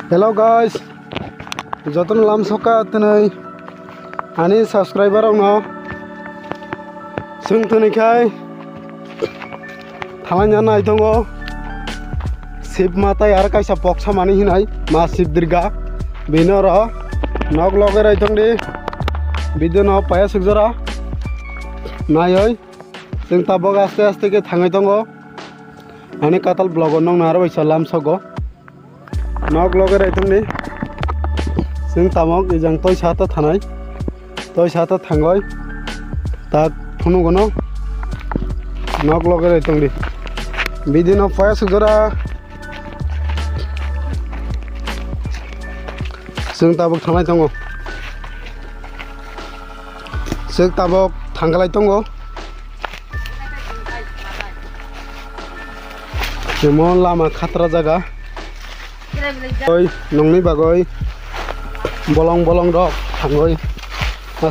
Hello guys, joton lam soka tunai ani subscriber no sung tunai khai thamanya nai tongo sip mata yar kaisa poksa mani hinai ma sip dirga binoro nok logerai tongdi video no paya sugjora nai oi sung tabok aste aste ke thangai tongo ani katal blog nong naro baisa lam sogo nok logerai tongdi sung tamok ijang toy sata thanai toy sata thangoi tak phunu gono nok logerai tongdi video no paya sugjora sung tabok thangai tongo sung tabok thanggalai tongo jemon lama khatra jaga oi nongni bagoi bolong bolong rok thangoi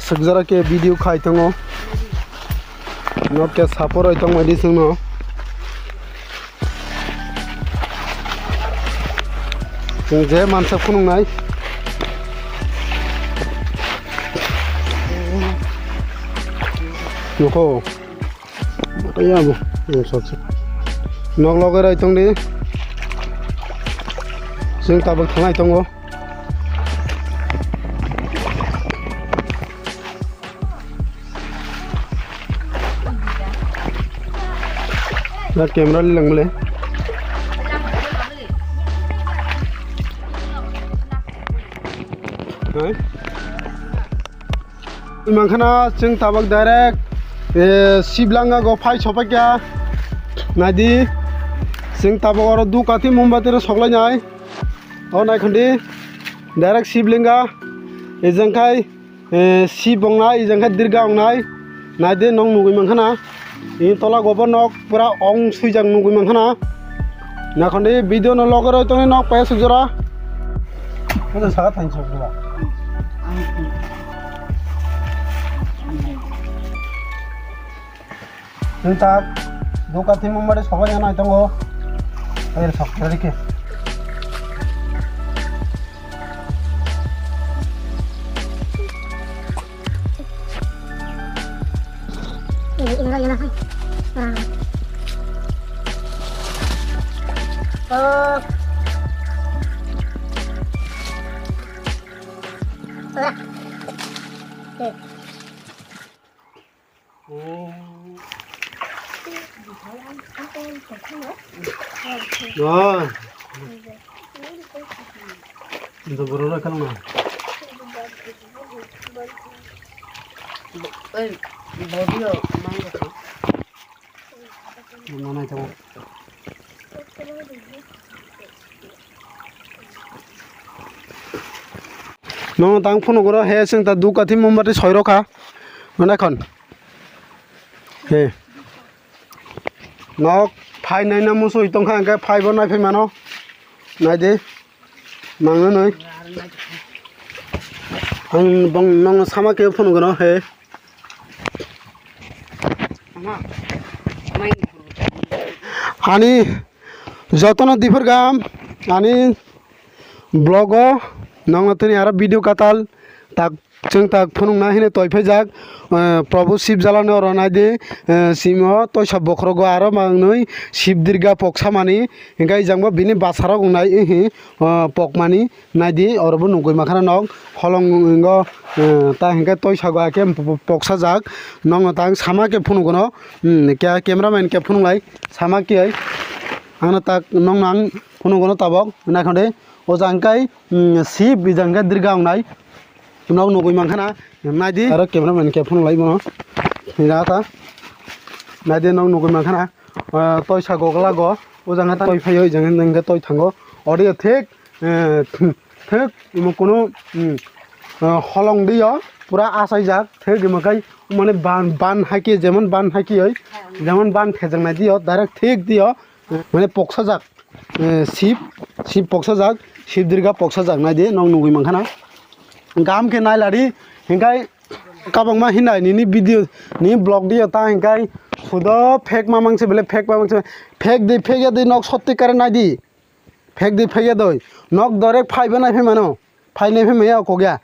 sugjara ke video khai tongo nok ke sapor oi tongo di sungno je mansa phunungnai noko kaya mo sok nok logerai tongdi sung tabok thangai tongo na camera lilang mole hai imangkhana sung tabok direct siblanga go phai sopakya nadi sing tabok aro du kati mombati ro soglai nai o nai khandi direct siblinga ejangkai sibongnai ejangkai dirga ongnai nadi nong nugui mangkhana in tola gobo nok pura ong suijang nugui mangkhana na khandi video no logero tong nok pa sujora oda saga thain sokla tak duka timung mare soga jana tongo air sok rike enggak ya nah Rồi. Giờ bro ra kan na. Ơi, video mang được. Nó này trong. Nó tang phone gora he sing ta du ka thi mombati soiro kha. Mana khon. He. Nó phai này nó mua sôi tông khang cái phai bọn này phải mà nó này đi mang nó này anh bông nong sama kêu phun của nó he ani jotono difer gam ani blogo nong atini ara video katal tak जों tak phunungna hine toy phejak प्रभु Shiva jalano rona de simo toy sab bokhrogo aro mangnoi Shiva dirga poksamani hingai jangbo bini basara gongnai hi pokmani nadi orobo nugui makhana nok holong ingo ta hingai toy sago ke poksa jak nong tang sama ke phunugono kya cameraman ke phununglai sama ki ai angna tak nong nang phunugono tabok na khonde o jangkai Shiva bijangga dirga ongnai nong nugui mangkhana nadi aro cameraman ke phone lai mo hira ta nadi nong nugui mangkhana toy sago glago ojang ta toy phai jang nang toy thango ori thek thek imo kono holong dio pura asai jak thek imo kai mane ban haki jemon ban haki hoy jemon ban phejang na dio direct thek dio mane poksa jak Shiva poksa jak Shiva dirga poksa jak nadi nong nugui mangkhana gam ke nai lari hingai kabang ma hinai ni video ni blog dia ta hingai sudo fake mamang se bele fake mamang se fake de nok sotti kare nai di फेक दे फेक दई नक direct फाइबे नाइफे मानो फाइनाय फे मैया को गया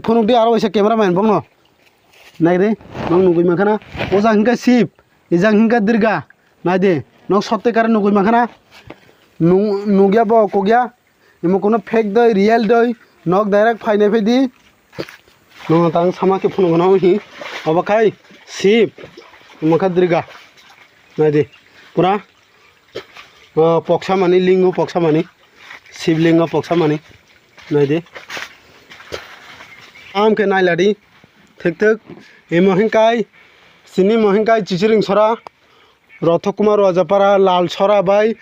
फुनुक दे आरो एसे कैमरामैन बंनो नाय दे नक नुगुइ माखाना ओजा हिंका शिव इजा हिंका दुर्गा नाय दे नक सत्य करे नुगुइ माखाना नुगिया बो को गया इमो कोनो फेक दई रियल दई नक डायरेक्ट फाइनाय फे दी नो तांग सामा के फुनुक न ही अबखाय शिव इमोखा दुर्गा नाय दे पूरा पक्सा मानी लिंग पक्सा मानी शिवलिंग पक्सा मानी नाय दे आम के नाय लाडी ठीक ठीक मोहिंकाय सिनी मोहिंकाय चिचिरिंग सरा रथ कुमार अजापारा लाल सरा बाई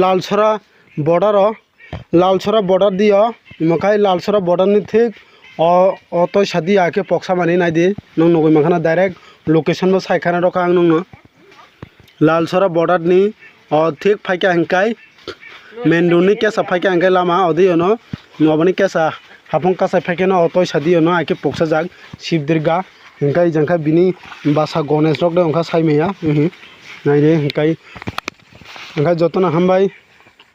लाल सरा बॉर्डर दियो इमोखाय लाल सरा बॉर्डर नि ठीक अतो शादी आके पक्सा मानी नाय दे नों नगै माखाना डायरेक्ट लोकेशन बो सायखाना रखा आं नोंनो लाल सरा बॉर्डर नि ठीक फाइका हिंकाय मेन रोड नि केसा फाइका हिंकाय लामा अदियो न नबनि केसा हाफं कासा फाइकेना अतो शादी न आके पक्सा जाग शिव दुर्गा हिंकाय जंखा बिनी बासा गणेश रक दे अंखा साइमेया नाय दे हिंकाय जतन हामबाय।